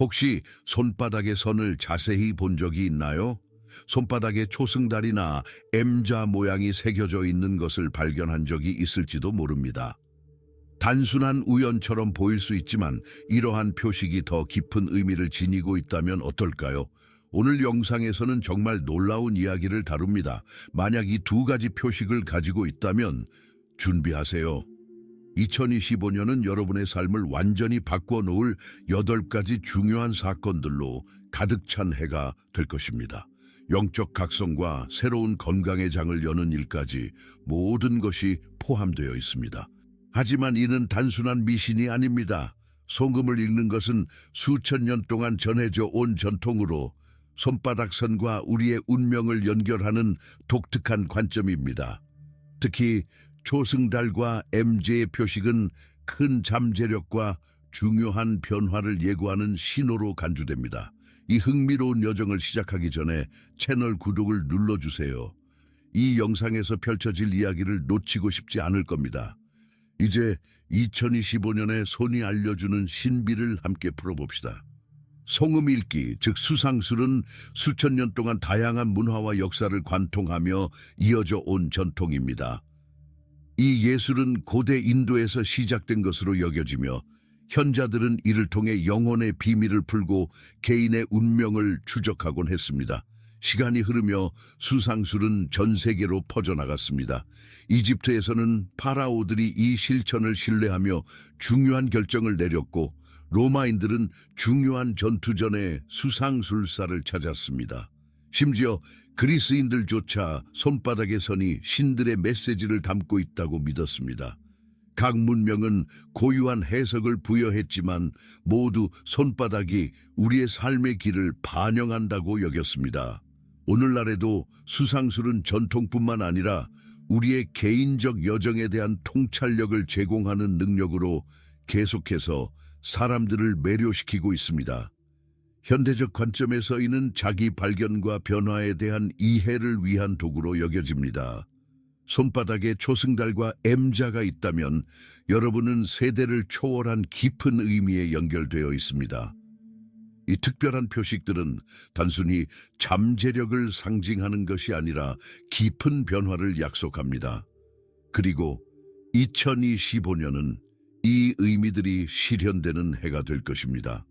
혹시 손바닥의 선을 자세히 본 적이 있나요? 손바닥에 초승달이나 M자 모양이 새겨져 있는 것을 발견한 적이 있을지도 모릅니다. 단순한 우연처럼 보일 수 있지만 이러한 표식이 더 깊은 의미를 지니고 있다면 어떨까요? 오늘 영상에서는 정말 놀라운 이야기를 다룹니다. 만약 이 두 가지 표식을 가지고 있다면 준비하세요. 2025년은 여러분의 삶을 완전히 바꿔놓을 8가지 중요한 사건들로 가득 찬 해가 될 것입니다. 영적 각성과 새로운 건강의 장을 여는 일까지 모든 것이 포함되어 있습니다. 하지만 이는 단순한 미신이 아닙니다. 송금을 읽는 것은 수천 년 동안 전해져 온 전통으로 손바닥 선과 우리의 운명을 연결하는 독특한 관점입니다. 특히 초승달과 M자의 표식은 큰 잠재력과 중요한 변화를 예고하는 신호로 간주됩니다. 이 흥미로운 여정을 시작하기 전에 채널 구독을 눌러주세요. 이 영상에서 펼쳐질 이야기를 놓치고 싶지 않을 겁니다. 이제 2025년의 손이 알려주는 신비를 함께 풀어봅시다. 송음 읽기, 즉 수상술은 수천 년 동안 다양한 문화와 역사를 관통하며 이어져 온 전통입니다. 이 예술은 고대 인도에서 시작된 것으로 여겨지며 현자들은 이를 통해 영혼의 비밀을 풀고 개인의 운명을 추적하곤 했습니다. 시간이 흐르며 수상술은 전 세계로 퍼져나갔습니다. 이집트에서는 파라오들이 이 실천을 신뢰하며 중요한 결정을 내렸고 로마인들은 중요한 전투 전에 수상술사를 찾았습니다. 심지어 그리스인들조차 손바닥의 선이 신들의 메시지를 담고 있다고 믿었습니다. 각 문명은 고유한 해석을 부여했지만 모두 손바닥이 우리의 삶의 길을 반영한다고 여겼습니다. 오늘날에도 수상술은 전통뿐만 아니라 우리의 개인적 여정에 대한 통찰력을 제공하는 능력으로 계속해서 사람들을 매료시키고 있습니다. 현대적 관점에서 이는 자기 발견과 변화에 대한 이해를 위한 도구로 여겨집니다. 손바닥에 초승달과 M자가 있다면 여러분은 세대를 초월한 깊은 의미에 연결되어 있습니다. 이 특별한 표식들은 단순히 잠재력을 상징하는 것이 아니라 깊은 변화를 약속합니다. 그리고 2025년은 이 의미들이 실현되는 해가 될 것입니다.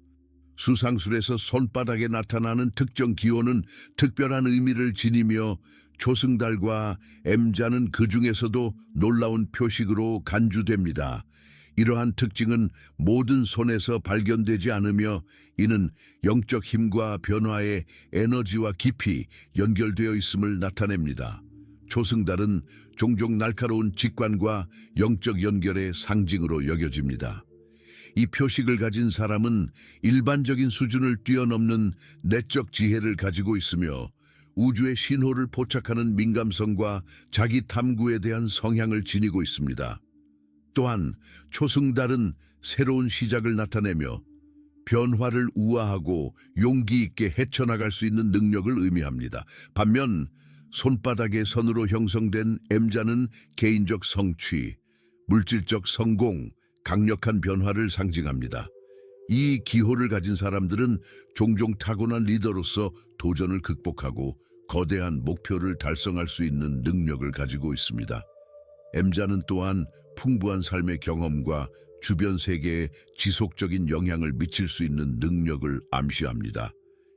수상술에서 손바닥에 나타나는 특정 기호는 특별한 의미를 지니며 초승달과 M자는 그 중에서도 놀라운 표식으로 간주됩니다. 이러한 특징은 모든 손에서 발견되지 않으며 이는 영적 힘과 변화의 에너지와 깊이 연결되어 있음을 나타냅니다. 초승달은 종종 날카로운 직관과 영적 연결의 상징으로 여겨집니다. 이 표식을 가진 사람은 일반적인 수준을 뛰어넘는 내적 지혜를 가지고 있으며 우주의 신호를 포착하는 민감성과 자기 탐구에 대한 성향을 지니고 있습니다. 또한 초승달은 새로운 시작을 나타내며 변화를 우아하고 용기 있게 헤쳐나갈 수 있는 능력을 의미합니다. 반면 손바닥의 선으로 형성된 M자는 개인적 성취, 물질적 성공, 강력한 변화를 상징합니다. 이 기호를 가진 사람들은 종종 타고난 리더로서 도전을 극복하고 거대한 목표를 달성할 수 있는 능력을 가지고 있습니다. M자는 또한 풍부한 삶의 경험과 주변 세계에 지속적인 영향을 미칠 수 있는 능력을 암시합니다.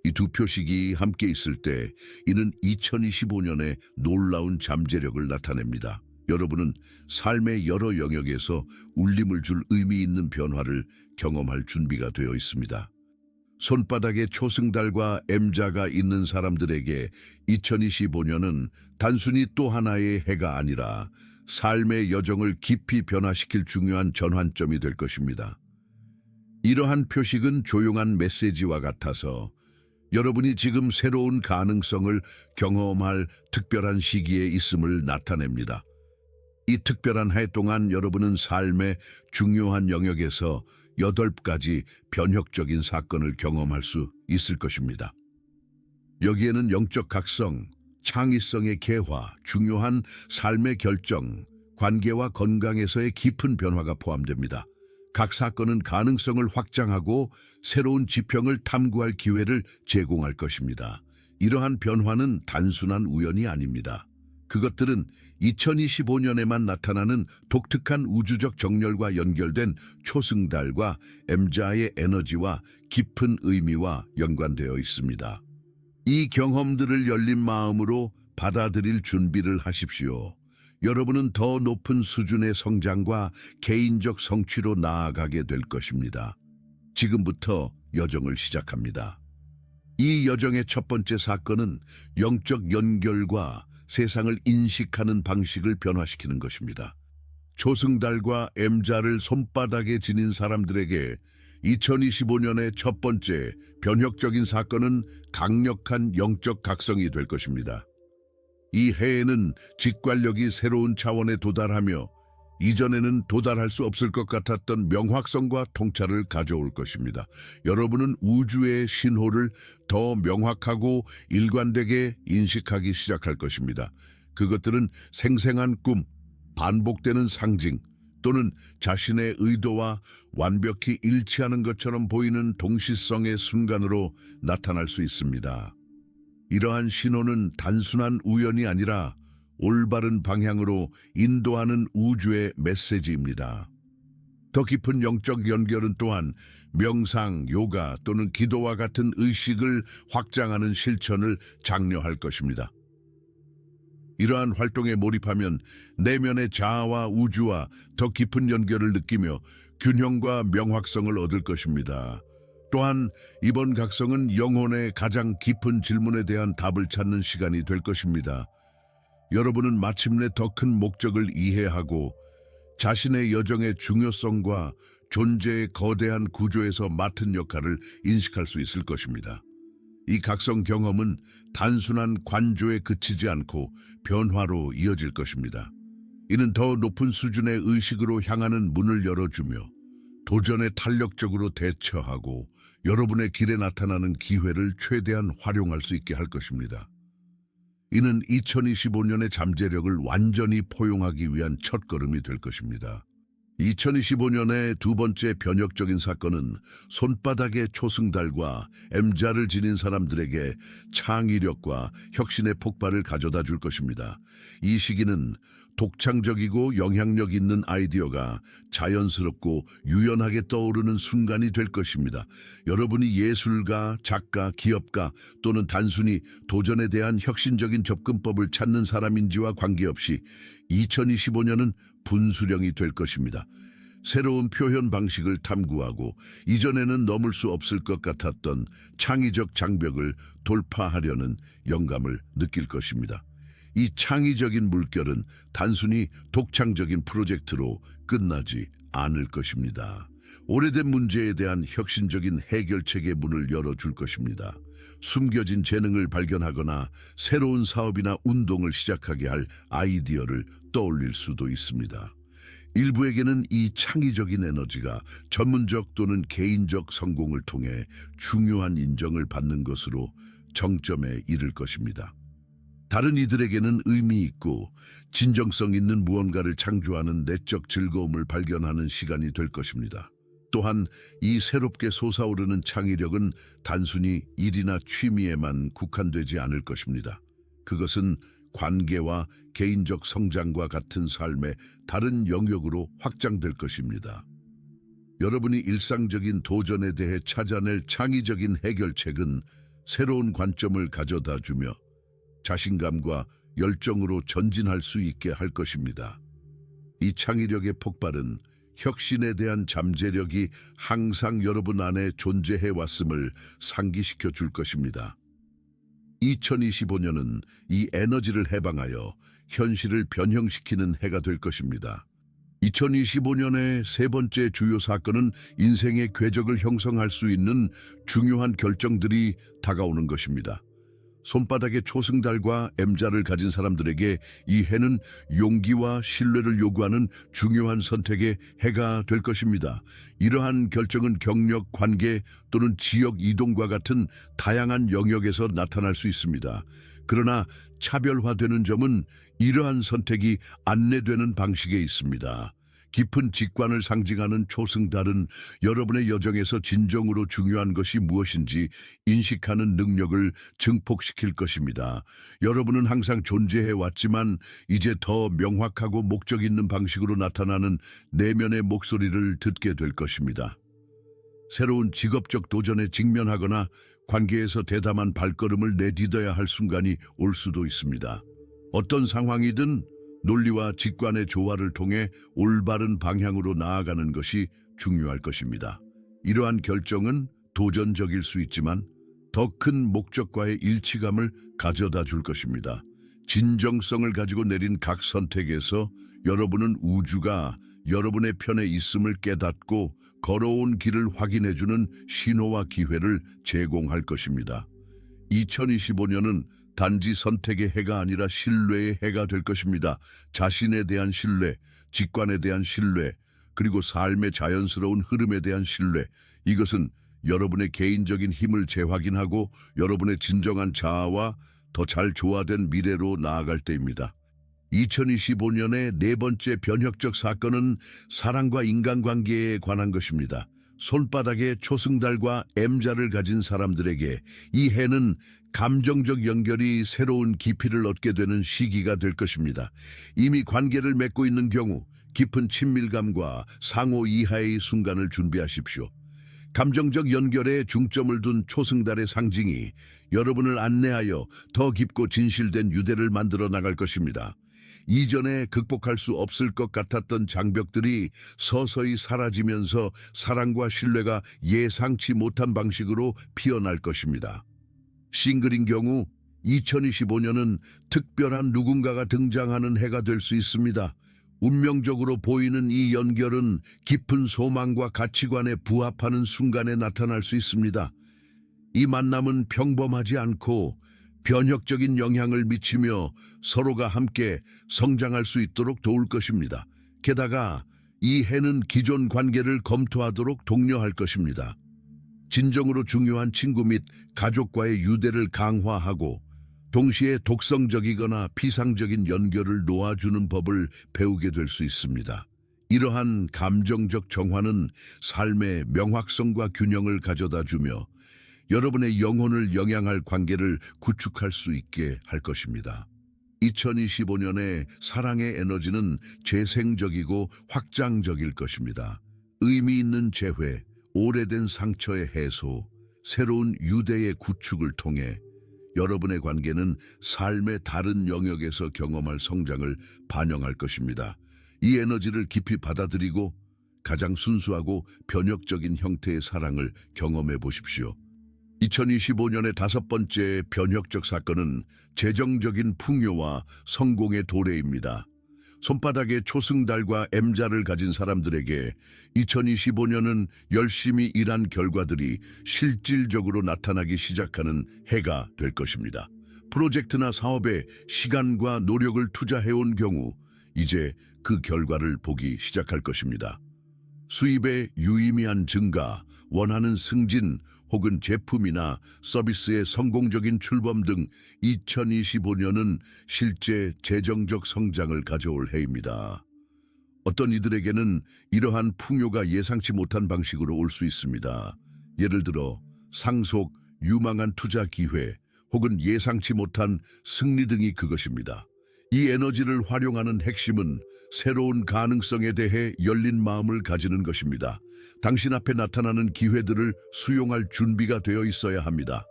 이 두 표식이 함께 있을 때 이는 2025년의 놀라운 잠재력을 나타냅니다. 여러분은 삶의 여러 영역에서 울림을 줄 의미 있는 변화를 경험할 준비가 되어 있습니다. 손바닥에 초승달과 M자가 있는 사람들에게 2025년은 단순히 또 하나의 해가 아니라 삶의 여정을 깊이 변화시킬 중요한 전환점이 될 것입니다. 이러한 표식은 조용한 메시지와 같아서 여러분이 지금 새로운 가능성을 경험할 특별한 시기에 있음을 나타냅니다. 이 특별한 해 동안 여러분은 삶의 중요한 영역에서 8가지 변혁적인 사건을 경험할 수 있을 것입니다. 여기에는 영적 각성, 창의성의 개화, 중요한 삶의 결정, 관계와 건강에서의 깊은 변화가 포함됩니다. 각 사건은 가능성을 확장하고 새로운 지평을 탐구할 기회를 제공할 것입니다. 이러한 변화는 단순한 우연이 아닙니다. 그것들은 2025년에만 나타나는 독특한 우주적 정렬과 연결된 초승달과 M자의 에너지와 깊은 의미와 연관되어 있습니다. 이 경험들을 열린 마음으로 받아들일 준비를 하십시오. 여러분은 더 높은 수준의 성장과 개인적 성취로 나아가게 될 것입니다. 지금부터 여정을 시작합니다. 이 여정의 첫 번째 사건은 영적 연결과 세상을 인식하는 방식을 변화시키는 것입니다. 초승달과 M자를 손바닥에 지닌 사람들에게 2025년의 첫 번째 변혁적인 사건은 강력한 영적 각성이 될 것입니다. 이 해에는 직관력이 새로운 차원에 도달하며 이전에는 도달할 수 없을 것 같았던 명확성과 통찰을 가져올 것입니다. 여러분은 우주의 신호를 더 명확하고 일관되게 인식하기 시작할 것입니다. 그것들은 생생한 꿈, 반복되는 상징, 또는 자신의 의도와 완벽히 일치하는 것처럼 보이는 동시성의 순간으로 나타날 수 있습니다. 이러한 신호는 단순한 우연이 아니라 올바른 방향으로 인도하는 우주의 메시지입니다. 더 깊은 영적 연결은 또한 명상, 요가 또는 기도와 같은 의식을 확장하는 실천을 장려할 것입니다. 이러한 활동에 몰입하면 내면의 자아와 우주와 더 깊은 연결을 느끼며 균형과 명확성을 얻을 것입니다. 또한 이번 각성은 영혼의 가장 깊은 질문에 대한 답을 찾는 시간이 될 것입니다. 여러분은 마침내 더 큰 목적을 이해하고 자신의 여정의 중요성과 존재의 거대한 구조에서 맡은 역할을 인식할 수 있을 것입니다. 이 각성 경험은 단순한 관조에 그치지 않고 변화로 이어질 것입니다. 이는 더 높은 수준의 의식으로 향하는 문을 열어주며 도전에 탄력적으로 대처하고 여러분의 길에 나타나는 기회를 최대한 활용할 수 있게 할 것입니다. 이는 2025년의 잠재력을 완전히 포용하기 위한 첫걸음이 될 것입니다. 2025년의 두 번째 변혁적인 사건은 손바닥의 초승달과 M자를 지닌 사람들에게 창의력과 혁신의 폭발을 가져다 줄 것입니다. 이 시기는 독창적이고 영향력 있는 아이디어가 자연스럽고 유연하게 떠오르는 순간이 될 것입니다. 여러분이 예술가, 작가, 기업가 또는 단순히 도전에 대한 혁신적인 접근법을 찾는 사람인지와 관계없이 2025년은 분수령이 될 것입니다. 새로운 표현 방식을 탐구하고 이전에는 넘을 수 없을 것 같았던 창의적 장벽을 돌파하려는 영감을 느낄 것입니다. 이 창의적인 물결은 단순히 독창적인 프로젝트로 끝나지 않을 것입니다. 오래된 문제에 대한 혁신적인 해결책의 문을 열어줄 것입니다. 숨겨진 재능을 발견하거나 새로운 사업이나 운동을 시작하게 할 아이디어를 떠올릴 수도 있습니다. 일부에게는 이 창의적인 에너지가 전문적 또는 개인적 성공을 통해 중요한 인정을 받는 것으로 정점에 이를 것입니다. 다른 이들에게는 의미 있고 진정성 있는 무언가를 창조하는 내적 즐거움을 발견하는 시간이 될 것입니다. 또한 이 새롭게 솟아오르는 창의력은 단순히 일이나 취미에만 국한되지 않을 것입니다. 그것은 관계와 개인적 성장과 같은 삶의 다른 영역으로 확장될 것입니다. 여러분이 일상적인 도전에 대해 찾아낼 창의적인 해결책은 새로운 관점을 가져다 주며 자신감과 열정으로 전진할 수 있게 할 것입니다. 이 창의력의 폭발은 혁신에 대한 잠재력이 항상 여러분 안에 존재해 왔음을 상기시켜 줄 것입니다. 2025년은 이 에너지를 해방하여 현실을 변형시키는 해가 될 것입니다. 2025년의 세 번째 주요 사건은 인생의 궤적을 형성할 수 있는 중요한 결정들이 다가오는 것입니다. 손바닥의 초승달과 M자를 가진 사람들에게 이 해는 용기와 신뢰를 요구하는 중요한 선택의 해가 될 것입니다. 이러한 결정은 경력, 관계 또는 지역 이동과 같은 다양한 영역에서 나타날 수 있습니다. 그러나 차별화되는 점은 이러한 선택이 안내되는 방식에 있습니다. 깊은 직관을 상징하는 초승달은 여러분의 여정에서 진정으로 중요한 것이 무엇인지 인식하는 능력을 증폭시킬 것입니다. 여러분은 항상 존재해 왔지만 이제 더 명확하고 목적 있는 방식으로 나타나는 내면의 목소리를 듣게 될 것입니다. 새로운 직업적 도전에 직면하거나 관계에서 대담한 발걸음을 내딛어야 할 순간이 올 수도 있습니다. 어떤 상황이든 논리와 직관의 조화를 통해 올바른 방향으로 나아가는 것이 중요할 것입니다. 이러한 결정은 도전적일 수 있지만 더 큰 목적과의 일치감을 가져다 줄 것입니다. 진정성을 가지고 내린 각 선택에서 여러분은 우주가 여러분의 편에 있음을 깨닫고 걸어온 길을 확인해주는 신호와 기회를 제공할 것입니다. 2025년은 단지 선택의 해가 아니라 신뢰의 해가 될 것입니다. 자신에 대한 신뢰, 직관에 대한 신뢰, 그리고 삶의 자연스러운 흐름에 대한 신뢰, 이것은 여러분의 개인적인 힘을 재확인하고 여러분의 진정한 자아와 더 잘 조화된 미래로 나아갈 때입니다. 2025년의 네 번째 변혁적 사건은 사랑과 인간관계에 관한 것입니다. 손바닥에 초승달과 M자를 가진 사람들에게 이 해는 감정적 연결이 새로운 깊이를 얻게 되는 시기가 될 것입니다. 이미 관계를 맺고 있는 경우 깊은 친밀감과 상호 이하의 순간을 준비하십시오. 감정적 연결에 중점을 둔 초승달의 상징이 여러분을 안내하여 더 깊고 진실된 유대를 만들어 나갈 것입니다. 이전에 극복할 수 없을 것 같았던 장벽들이 서서히 사라지면서 사랑과 신뢰가 예상치 못한 방식으로 피어날 것입니다. 싱글인 경우 2025년은 특별한 누군가가 등장하는 해가 될 수 있습니다. 운명적으로 보이는 이 연결은 깊은 소망과 가치관에 부합하는 순간에 나타날 수 있습니다. 이 만남은 평범하지 않고 변혁적인 영향을 미치며 서로가 함께 성장할 수 있도록 도울 것입니다. 게다가 이 해는 기존 관계를 검토하도록 독려할 것입니다. 진정으로 중요한 친구 및 가족과의 유대를 강화하고 동시에 독성적이거나 피상적인 연결을 놓아주는 법을 배우게 될 수 있습니다. 이러한 감정적 정화는 삶의 명확성과 균형을 가져다 주며 여러분의 영혼을 영향할 관계를 구축할 수 있게 할 것입니다. 2025년의 사랑의 에너지는 재생적이고 확장적일 것입니다. 의미 있는 재회, 오래된 상처의 해소, 새로운 유대의 구축을 통해 여러분의 관계는 삶의 다른 영역에서 경험할 성장을 반영할 것입니다. 이 에너지를 깊이 받아들이고 가장 순수하고 변혁적인 형태의 사랑을 경험해 보십시오. 2025년의 다섯 번째 변혁적 사건은 재정적인 풍요와 성공의 도래입니다. 손바닥에 초승달과 M자를 가진 사람들에게 2025년은 열심히 일한 결과들이 실질적으로 나타나기 시작하는 해가 될 것입니다. 프로젝트나 사업에 시간과 노력을 투자해온 경우 이제 그 결과를 보기 시작할 것입니다. 수입의 유의미한 증가, 원하는 승진, 혹은 제품이나 서비스의 성공적인 출범 등 2025년은 실제 재정적 성장을 가져올 해입니다. 어떤 이들에게는 이러한 풍요가 예상치 못한 방식으로 올 수 있습니다. 예를 들어 상속, 유망한 투자 기회, 혹은 예상치 못한 승리 등이 그것입니다. 이 에너지를 활용하는 핵심은 새로운 가능성에 대해 열린 마음을 가지는 것입니다. 당신 앞에 나타나는 기회들을 수용할 준비가 되어 있어야 합니다.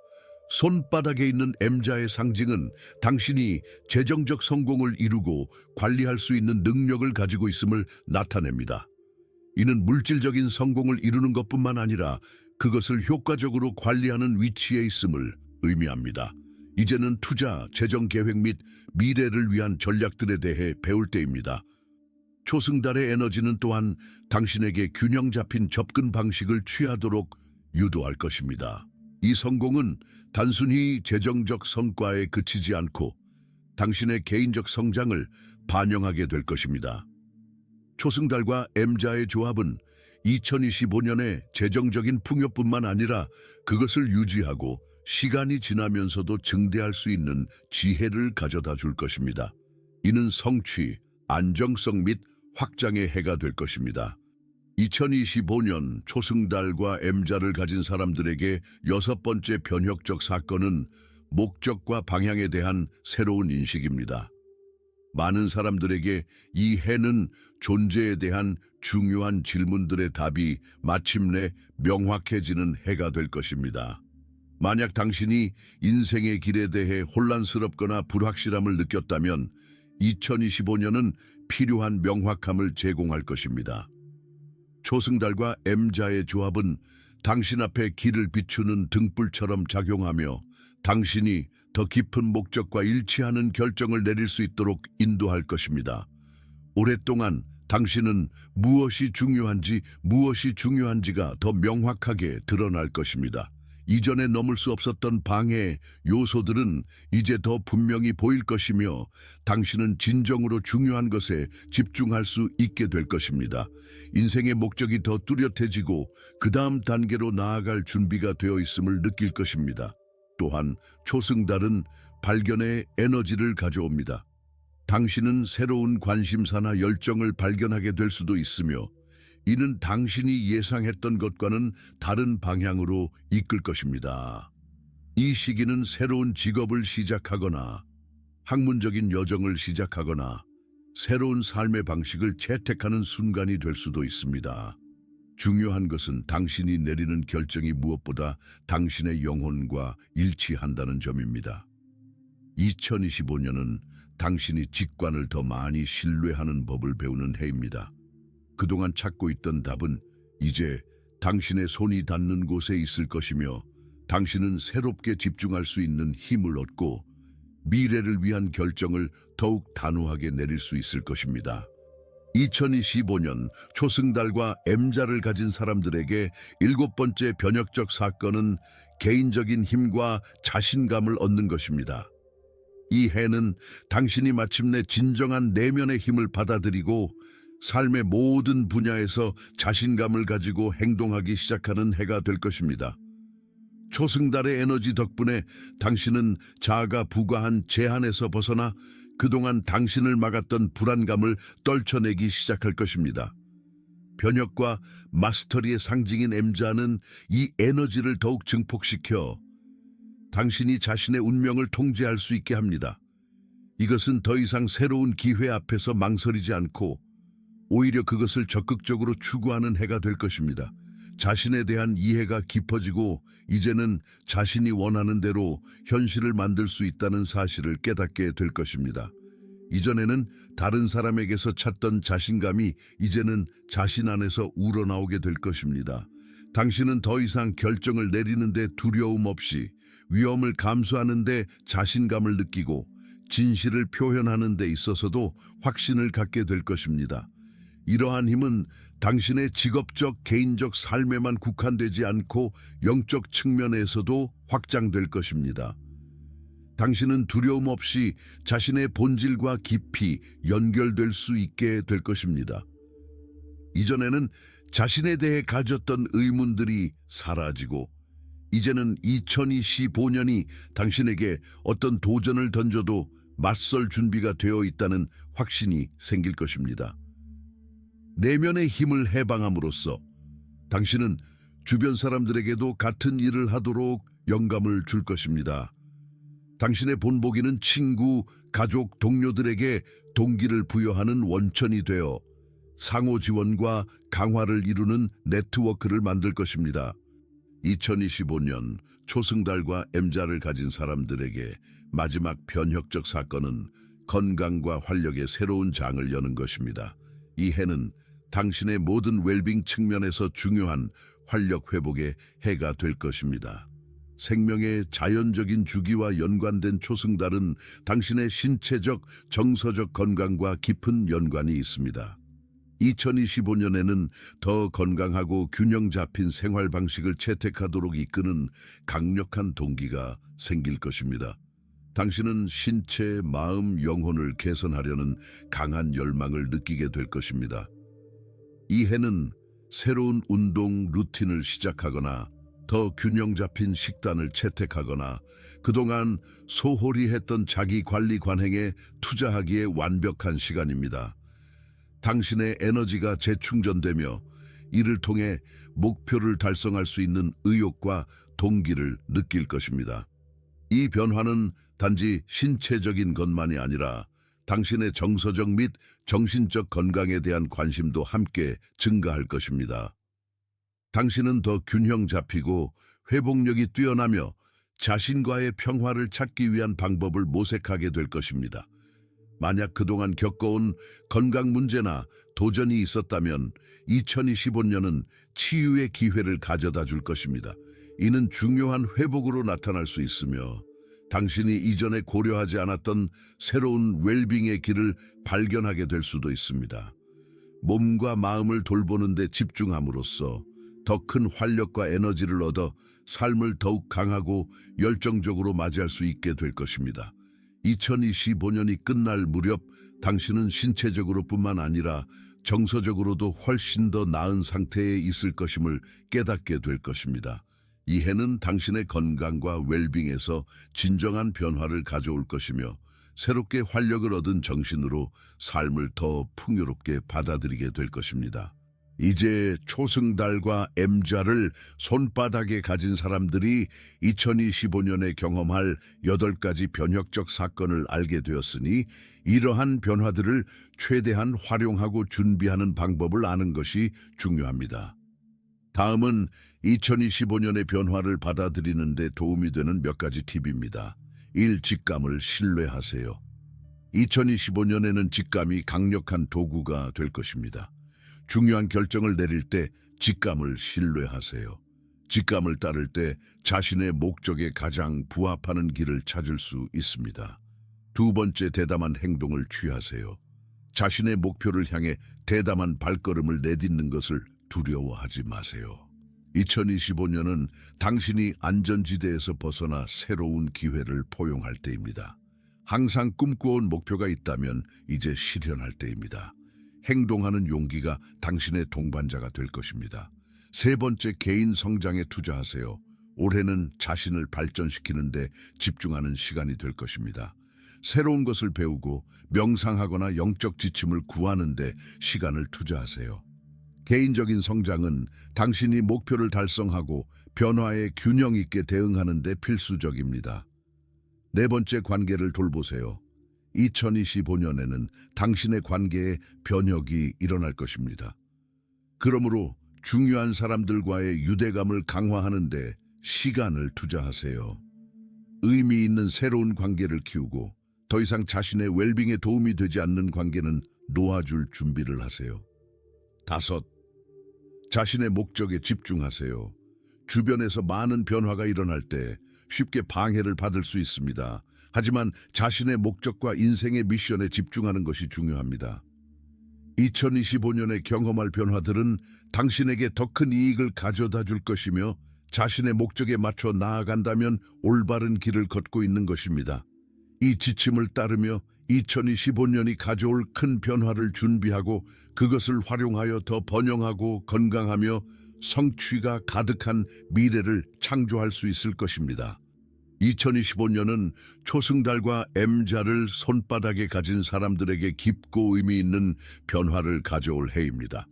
손바닥에 있는 M자의 상징은 당신이 재정적 성공을 이루고 관리할 수 있는 능력을 가지고 있음을 나타냅니다. 이는 물질적인 성공을 이루는 것뿐만 아니라 그것을 효과적으로 관리하는 위치에 있음을 의미합니다. 이제는 투자, 재정 계획 및 미래를 위한 전략들에 대해 배울 때입니다. 초승달의 에너지는 또한 당신에게 균형 잡힌 접근 방식을 취하도록 유도할 것입니다. 이 성공은 단순히 재정적 성과에 그치지 않고 당신의 개인적 성장을 반영하게 될 것입니다. 초승달과 M자의 조합은 2025년의 재정적인 풍요뿐만 아니라 그것을 유지하고 시간이 지나면서도 증대할 수 있는 지혜를 가져다 줄 것입니다. 이는 성취, 안정성 및 확장의 해가 될 것입니다. 2025년 초승달과 M자를 가진 사람들에게 여섯 번째 변혁적 사건은 목적과 방향에 대한 새로운 인식입니다. 많은 사람들에게 이 해는 존재에 대한 중요한 질문들의 답이 마침내 명확해지는 해가 될 것입니다. 만약 당신이 인생의 길에 대해 혼란스럽거나 불확실함을 느꼈다면 2025년은 필요한 명확함을 제공할 것입니다. 초승달과 M자의 조합은 당신 앞에 길을 비추는 등불처럼 작용하며 당신이 더 깊은 목적과 일치하는 결정을 내릴 수 있도록 인도할 것입니다. 오랫동안 당신은 무엇이 중요한지가 더 명확하게 드러날 것입니다. 이전에 넘을 수 없었던 방해 요소들은 이제 더 분명히 보일 것이며 당신은 진정으로 중요한 것에 집중할 수 있게 될 것입니다. 인생의 목적이 더 뚜렷해지고 그 다음 단계로 나아갈 준비가 되어 있음을 느낄 것입니다. 또한 초승달은 발견의 에너지를 가져옵니다. 당신은 새로운 관심사나 열정을 발견하게 될 수도 있으며 이는 당신이 예상했던 것과는 다른 방향으로 이끌 것입니다. 이 시기는 새로운 직업을 시작하거나 학문적인 여정을 시작하거나 새로운 삶의 방식을 채택하는 순간이 될 수도 있습니다. 중요한 것은 당신이 내리는 결정이 무엇보다 당신의 영혼과 일치한다는 점입니다. 2025년은 당신이 직관을 더 많이 신뢰하는 법을 배우는 해입니다. 그동안 찾고 있던 답은 이제 당신의 손이 닿는 곳에 있을 것이며 당신은 새롭게 집중할 수 있는 힘을 얻고 미래를 위한 결정을 더욱 단호하게 내릴 수 있을 것입니다. 2025년 초승달과 M자를 가진 사람들에게 일곱 번째 변혁적 사건은 개인적인 힘과 자신감을 얻는 것입니다. 이 해는 당신이 마침내 진정한 내면의 힘을 받아들이고 삶의 모든 분야에서 자신감을 가지고 행동하기 시작하는 해가 될 것입니다. 초승달의 에너지 덕분에 당신은 자아가 부과한 제한에서 벗어나 그동안 당신을 막았던 불안감을 떨쳐내기 시작할 것입니다. 변혁과 마스터리의 상징인 M자는 이 에너지를 더욱 증폭시켜 당신이 자신의 운명을 통제할 수 있게 합니다. 이것은 더 이상 새로운 기회 앞에서 망설이지 않고 오히려 그것을 적극적으로 추구하는 해가 될 것입니다. 자신에 대한 이해가 깊어지고 이제는 자신이 원하는 대로 현실을 만들 수 있다는 사실을 깨닫게 될 것입니다. 이전에는 다른 사람에게서 찾던 자신감이 이제는 자신 안에서 우러나오게 될 것입니다. 당신은 더 이상 결정을 내리는데 두려움 없이 위험을 감수하는 데 자신감을 느끼고 진실을 표현하는 데 있어서도 확신을 갖게 될 것입니다. 이러한 힘은 당신의 직업적, 개인적 삶에만 국한되지 않고 영적 측면에서도 확장될 것입니다. 당신은 두려움 없이 자신의 본질과 깊이 연결될 수 있게 될 것입니다. 이전에는 자신에 대해 가졌던 의문들이 사라지고 이제는 2025년이 당신에게 어떤 도전을 던져도 맞설 준비가 되어 있다는 확신이 생길 것입니다. 내면의 힘을 해방함으로써 당신은 주변 사람들에게도 같은 일을 하도록 영감을 줄 것입니다. 당신의 본보기는 친구, 가족, 동료들에게 동기를 부여하는 원천이 되어 상호 지원과 강화를 이루는 네트워크를 만들 것입니다. 2025년 초승달과 M자를 가진 사람들에게 마지막 변혁적 사건은 건강과 활력의 새로운 장을 여는 것입니다. 이 해는 당신의 모든 웰빙 측면에서 중요한 활력 회복의 해가 될 것입니다. 생명의 자연적인 주기와 연관된 초승달은 당신의 신체적, 정서적 건강과 깊은 연관이 있습니다. 2025년에는 더 건강하고 균형 잡힌 생활 방식을 채택하도록 이끄는 강력한 동기가 생길 것입니다. 당신은 신체, 마음, 영혼을 개선하려는 강한 열망을 느끼게 될 것입니다. 이 해는 새로운 운동 루틴을 시작하거나 더 균형 잡힌 식단을 채택하거나 그동안 소홀히 했던 자기 관리 관행에 투자하기에 완벽한 시간입니다. 당신의 에너지가 재충전되며 이를 통해 목표를 달성할 수 있는 의욕과 동기를 느낄 것입니다. 이 변화는 단지 신체적인 것만이 아니라 당신의 정서적 및 정신적 건강에 대한 관심도 함께 증가할 것입니다. 당신은 더 균형 잡히고 회복력이 뛰어나며 자신과의 평화를 찾기 위한 방법을 모색하게 될 것입니다. 만약 그동안 겪어온 건강 문제나 도전이 있었다면 2025년은 치유의 기회를 가져다 줄 것입니다. 이는 중요한 회복으로 나타날 수 있으며 당신이 이전에 고려하지 않았던 새로운 웰빙의 길을 발견하게 될 수도 있습니다. 몸과 마음을 돌보는 데 집중함으로써 더 큰 활력과 에너지를 얻어 삶을 더욱 강하고 열정적으로 맞이할 수 있게 될 것입니다. 2025년이 끝날 무렵 당신은 신체적으로 뿐만 아니라 정서적으로도 훨씬 더 나은 상태에 있을 것임을 깨닫게 될 것입니다. 이 해는 당신의 건강과 웰빙에서 진정한 변화를 가져올 것이며 새롭게 활력을 얻은 정신으로 삶을 더 풍요롭게 받아들이게 될 것입니다. 이제 초승달과 M자를 손바닥에 가진 사람들이 2025년에 경험할 8가지 변혁적 사건을 알게 되었으니 이러한 변화들을 최대한 활용하고 준비하는 방법을 아는 것이 중요합니다. 다음은 2025년의 변화를 받아들이는 데 도움이 되는 몇 가지 팁입니다. 1. 직감을 신뢰하세요. 2025년에는 직감이 강력한 도구가 될 것입니다. 중요한 결정을 내릴 때 직감을 신뢰하세요. 직감을 따를 때 자신의 목적에 가장 부합하는 길을 찾을 수 있습니다. 2번째, 대담한 행동을 취하세요. 자신의 목표를 향해 대담한 발걸음을 내딛는 것을 두려워하지 마세요. 2025년은 당신이 안전지대에서 벗어나 새로운 기회를 포용할 때입니다. 항상 꿈꿔온 목표가 있다면 이제 실현할 때입니다. 행동하는 용기가 당신의 동반자가 될 것입니다. 3번째, 개인 성장에 투자하세요. 올해는 자신을 발전시키는 데 집중하는 시간이 될 것입니다. 새로운 것을 배우고 명상하거나 영적 지침을 구하는 데 시간을 투자하세요. 개인적인 성장은 당신이 목표를 달성하고 변화에 균형 있게 대응하는 데 필수적입니다. 4번째, 관계를 돌보세요. 2025년에는 당신의 관계에 변혁이 일어날 것입니다. 그러므로 중요한 사람들과의 유대감을 강화하는 데 시간을 투자하세요. 의미 있는 새로운 관계를 키우고 더 이상 자신의 웰빙에 도움이 되지 않는 관계는 놓아줄 준비를 하세요. 5. 자신의 목적에 집중하세요. 주변에서 많은 변화가 일어날 때 쉽게 방해를 받을 수 있습니다. 하지만 자신의 목적과 인생의 미션에 집중하는 것이 중요합니다. 2025년에 경험할 변화들은 당신에게 더 큰 이익을 가져다 줄 것이며 자신의 목적에 맞춰 나아간다면 올바른 길을 걷고 있는 것입니다. 이 지침을 따르며 2025년이 가져올 큰 변화를 준비하고 그것을 활용하여 더 번영하고 건강하며 성취가 가득한 미래를 창조할 수 있을 것입니다. 2025년은 초승달과 M자를 손바닥에 가진 사람들에게 깊고 의미 있는 변화를 가져올 해입니다.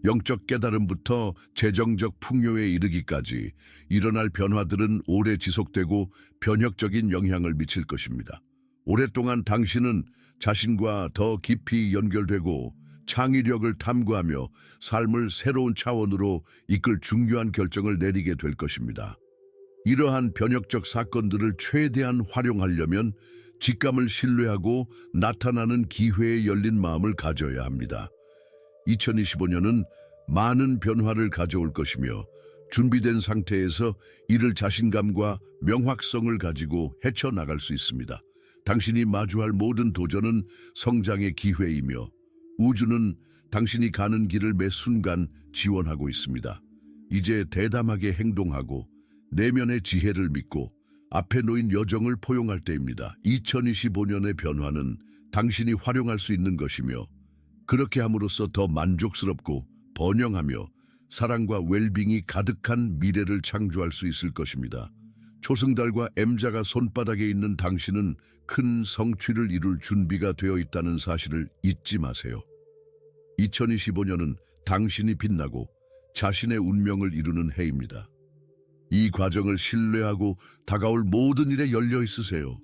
영적 깨달음부터 재정적 풍요에 이르기까지 일어날 변화들은 오래 지속되고 변혁적인 영향을 미칠 것입니다. 오랫동안 당신은 자신과 더 깊이 연결되고 창의력을 탐구하며 삶을 새로운 차원으로 이끌 중요한 결정을 내리게 될 것입니다. 이러한 변혁적 사건들을 최대한 활용하려면 직감을 신뢰하고 나타나는 기회에 열린 마음을 가져야 합니다. 2025년은 많은 변화를 가져올 것이며 준비된 상태에서 이를 자신감과 명확성을 가지고 헤쳐나갈 수 있습니다. 당신이 마주할 모든 도전은 성장의 기회이며 우주는 당신이 가는 길을 매 순간 지원하고 있습니다. 이제 대담하게 행동하고 내면의 지혜를 믿고 앞에 놓인 여정을 포용할 때입니다. 2025년의 변화는 당신이 활용할 수 있는 것이며 그렇게 함으로써 더 만족스럽고 번영하며 사랑과 웰빙이 가득한 미래를 창조할 수 있을 것입니다. 초승달과 M자가 손바닥에 있는 당신은 큰 성취를 이룰 준비가 되어 있다는 사실을 잊지 마세요. 2025년은 당신이 빛나고 자신의 운명을 이루는 해입니다. 이 과정을 신뢰하고 다가올 모든 일에 열려 있으세요.